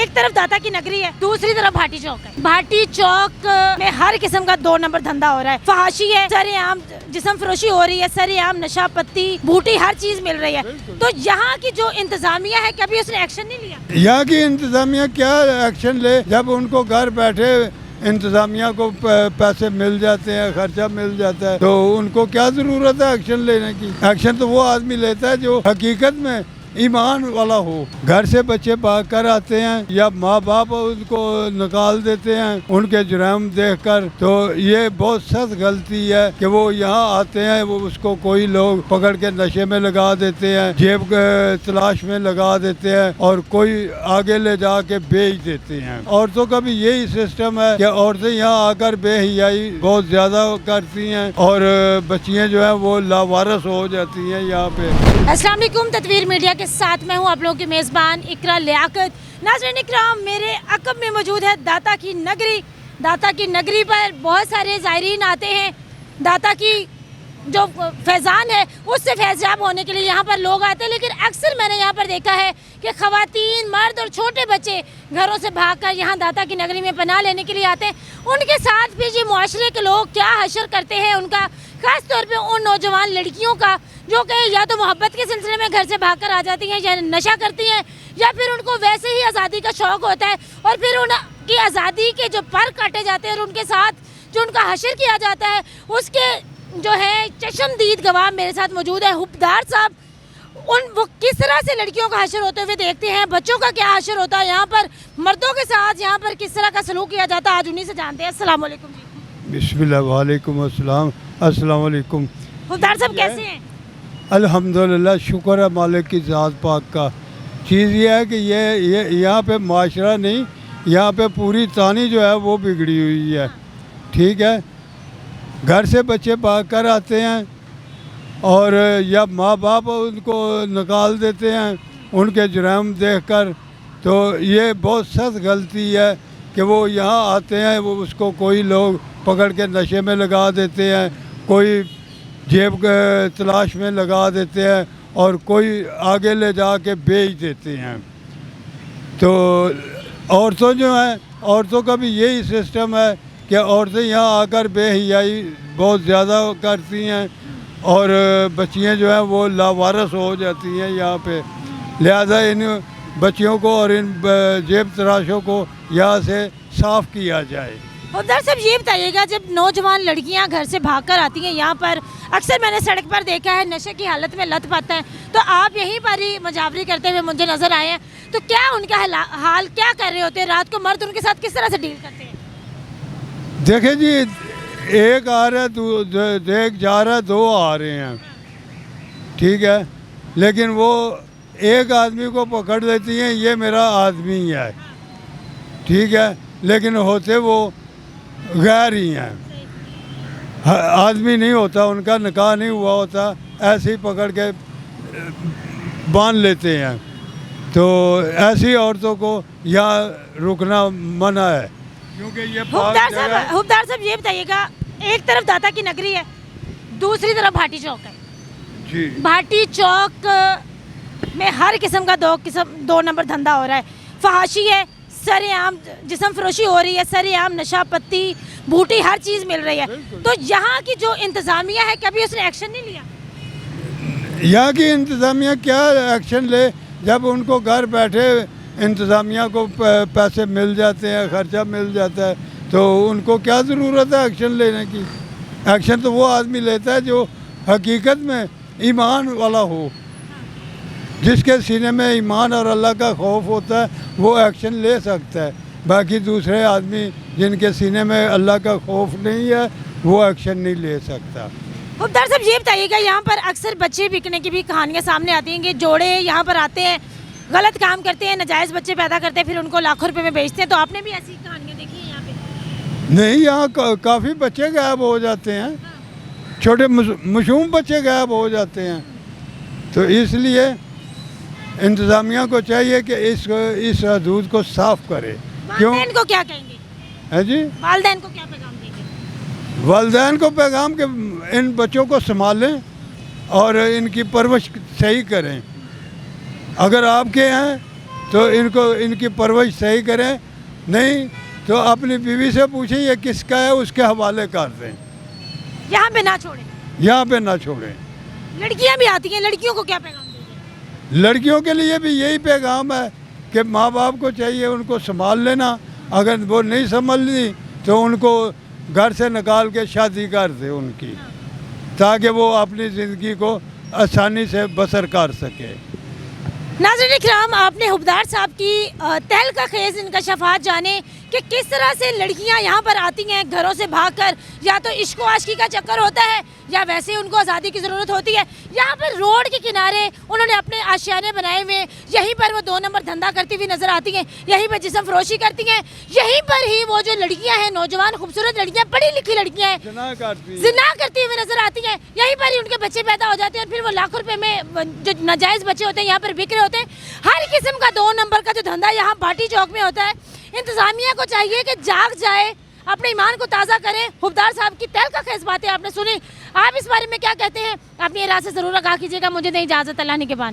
एक तरफ दाता की नगरी है, दूसरी तरफ भाटी चौक है। भाटी चौक में हर किस्म का 2 नंबर धंधा हो रहा है, फहाशी है, सरेआम जिस्म फरोशी हो रही है, सरेआम नशा पत्ती बूटी हर चीज मिल रही है। तो यहाँ की जो इंतजामिया है कभी उसने एक्शन नहीं लिया। यहाँ की इंतजामिया क्या एक्शन ले, जब उनको घर बैठे इंतजामिया को पैसे मिल जाते हैं, खर्चा मिल जाता है, तो उनको क्या ज़रूरत है एक्शन लेने की। एक्शन तो वो आदमी लेता है जो हकीकत में ईमान वाला हो। घर से बच्चे भाग कर आते हैं या माँ बाप उनको निकाल देते हैं उनके जुर्म देखकर, तो ये बहुत सख्त गलती है कि वो यहाँ आते हैं, वो उसको कोई लोग पकड़ के नशे में लगा देते हैं, जेब तलाश में लगा देते हैं और कोई आगे ले जाके बेच देते हैं। औरतों का भी यही सिस्टम है कि औरतें यहाँ आकर बेहियाई बहुत ज़्यादा करती हैं और बच्चियाँ जो है वो लावारिस हो जाती हैं यहाँ पे। अस्सलाम वालेकुम, तदवीर मीडिया के साथ मैं हूं आप लोगों की मेज़बान इकरा लियाकत। नाज़रीन इकराम, मेरे अकब में मौजूद है दाता की नगरी। दाता की नगरी पर बहुत सारे ज़ायरीन आते हैं। दाता की जो फैज़ान है उससे फैज़याब होने के लिए यहाँ पर लोग आते हैं, लेकिन अक्सर मैंने यहाँ पर देखा है कि ख़वातीन, मर्द और छोटे बच्चे घरों से भागकर यहाँ दाता की नगरी में पनाह लेने के लिए आते हैं। उनके साथ भी जी मुआशरे के लोग क्या हशर करते हैं उनका, ख़ास तौर पे उन नौजवान लड़कियों का जो कि या तो मोहब्बत के सिलसिले में घर से भागकर आ जाती हैं या नशा करती हैं, या फिर उनको वैसे ही आज़ादी का शौक़ होता है और फिर उनकी आज़ादी के जो पर काटे जाते हैं और उनके साथ जो उनका हशर किया जाता है, उसके जो है चशमदीद गवाह मेरे साथ मौजूद है हुब्बार साहब। वो किस तरह से लड़कियों का हशर होते हुए देखते हैं, बच्चों का क्या हशर होता है यहाँ पर, मर्दों के साथ यहाँ पर किस तरह का सलूक किया जाता है, आज उन्हीं से जानते हैं। अस्सलाम वालेकुम जी। बिस्मिल्लाह, वालेकुम अस्सलाम। अस्सलाम वालेकुम। हुब्बार साहब कैसे हैं? अल्हम्दुलिल्लाह, शुक्र है मालिक की ज़ात पाक का। चीज़ ये है कि ये यहाँ पे माशरा नहीं, यहाँ पे पूरी तानी जो है वो बिगड़ी हुई है। ठीक है, घर से बच्चे भाग कर आते हैं और या माँ बाप उनको निकाल देते हैं उनके जुर्म देखकर, तो ये बहुत सख्त गलती है कि वो यहाँ आते हैं, वो उसको कोई लोग पकड़ के नशे में लगा देते हैं, कोई जेब तलाश में लगा देते हैं और कोई आगे ले जाके बेच देते हैं। तो औरतों जो हैं, औरतों का भी यही सिस्टम है कि औरतें यहाँ आकर बेहियाई बहुत ज़्यादा करती हैं और बच्चियाँ जो हैं वो लावारिस हो जाती हैं यहाँ पे। लिहाजा इन बच्चियों को और इन जेब तराशों को यहाँ से साफ़ किया जाए। हुब्बार साहब ये बताइएगा, जब नौजवान लड़कियां घर से भागकर आती हैं यहाँ पर, अक्सर मैंने सड़क पर देखा है नशे की हालत में लत पाते हैं, तो आप यहीं पर ही मुजावरी करते हुए मुझे नज़र आए हैं, तो क्या उनका हाल क्या कर रहे होते हैं रात को, मर्द उनके साथ किस तरह से डील करते हैं? देखें जी, एक आ रहा है, एक जा रहा है, 2 आ रहे हैं, ठीक है, लेकिन वो एक आदमी को पकड़ लेती हैं, ये मेरा आदमी है, ठीक है, लेकिन होते वो गैर ही हैं, आदमी नहीं होता, उनका निकाह नहीं हुआ होता, ऐसे ही पकड़ के बांध लेते हैं। तो ऐसी औरतों को यहाँ रुकना मना है, क्योंकि ये हुब्बार साहब ये बताइएगा, एक तरफ दाता की नगरी है, दूसरी तरफ भाटी चौक है जी। भाटी चौक में हर किस्म का 2 नंबर धंधा हो रहा है, फहाशी है, सरेआम जिस्म फरोशी हो रही है, सरेआम नशा पत्ती बूटी हर चीज़ मिल रही है। तो यहाँ की जो इंतज़ामिया है कभी उसने एक्शन नहीं लिया। यहाँ की इंतज़ामिया क्या एक्शन ले, जब उनको घर बैठे इंतज़ामिया को पैसे मिल जाते हैं, खर्चा मिल जाता है, तो उनको क्या ज़रूरत है एक्शन लेने की। एक्शन तो वो आदमी लेता है जो हकीकत में ईमान वाला हो, जिसके सीने में ईमान और अल्लाह का खौफ होता है, वो एक्शन ले सकता है। बाकी दूसरे आदमी जिनके सीने में अल्लाह का खौफ नहीं है, वो एक्शन नहीं ले सकता। हुब्बार साहब ये बताइएगा, यहाँ पर अक्सर बच्चे बिकने की भी कहानियाँ सामने आती हैं कि जोड़े यहाँ पर आते हैं, गलत काम करते हैं, नाजायज़ बच्चे पैदा करते हैं, फिर उनको लाखों रुपए में बेचते हैं, तो आपने भी ऐसी कहानियाँ देखी हैं यहाँ पे? नहीं, यहाँ काफ़ी बच्चे गायब हो जाते हैं, छोटे मासूम बच्चे गायब हो जाते हैं। तो इसलिए इंतज़ामिया को चाहिए कि इस हदूद को साफ़ करे। क्यों? वालिदैन को क्या कहेंगे? है जी, वालिदैन को क्या पैगाम देंगे? वालिदैन को पैगाम के इन बच्चों को संभालें और इनकी परवरिश सही करें। अगर आपके हैं तो इनको इनकी परवरिश सही करें, नहीं तो अपनी बीवी से पूछें ये किसका है, उसके हवाले कर दें, यहाँ पे ना छोड़ें। यहाँ पे ना छोड़ें। लड़कियाँ भी आती हैं, लड़कियों को क्या पैगाम देंगे? लड़कियों के लिए भी यही पैगाम है कि माँ बाप को चाहिए उनको संभाल लेना, अगर वो नहीं संभाल ली तो उनको घर से निकाल के शादी कर दे उनकी, ताकि वो अपनी ज़िंदगी को आसानी से बसर कर सके। नाज़रीन इकराम, आपने हुबदार साहब की तहलका खेज इंकशाफात जाने कि किस तरह से लड़कियां यहाँ पर आती हैं घरों से भागकर, या तो इश्क व आशिकी का चक्कर होता है या वैसे उनको आज़ादी की ज़रूरत होती है। यहाँ पर रोड के किनारे उन्होंने अपने आशियाने बनाए हुए, यहीं पर वो 2 नंबर धंधा करती हुई नज़र आती हैं, यहीं पर जिस्म फरोशी करती हैं, यहीं पर ही वो जो लड़कियाँ हैं, नौजवान खूबसूरत लड़कियाँ, पढ़ी लिखी लड़कियाँ हैं, जिना करती हुई नज़र आती हैं। यहीं पर ही उनके बच्चे पैदा हो जाते हैं और फिर वो लाखों रुपए में जो नाजायज़ बच्चे होते हैं यहाँ पर बिक रहे होते हैं। हर किस्म का 2 नंबर का जो धंधा यहाँ भाटी चौक में होता है। इंतज़ामिया को चाहिए कि जाग जाए, अपने ईमान को ताज़ा करें। हुबदार साहब की तहलका खेज बातें आपने सुनी, आप इस बारे में क्या कहते हैं? अपनी राय से ज़रूर आगाह कीजिएगा। मुझे दें इजाज़त, अल्लाह निगहबान।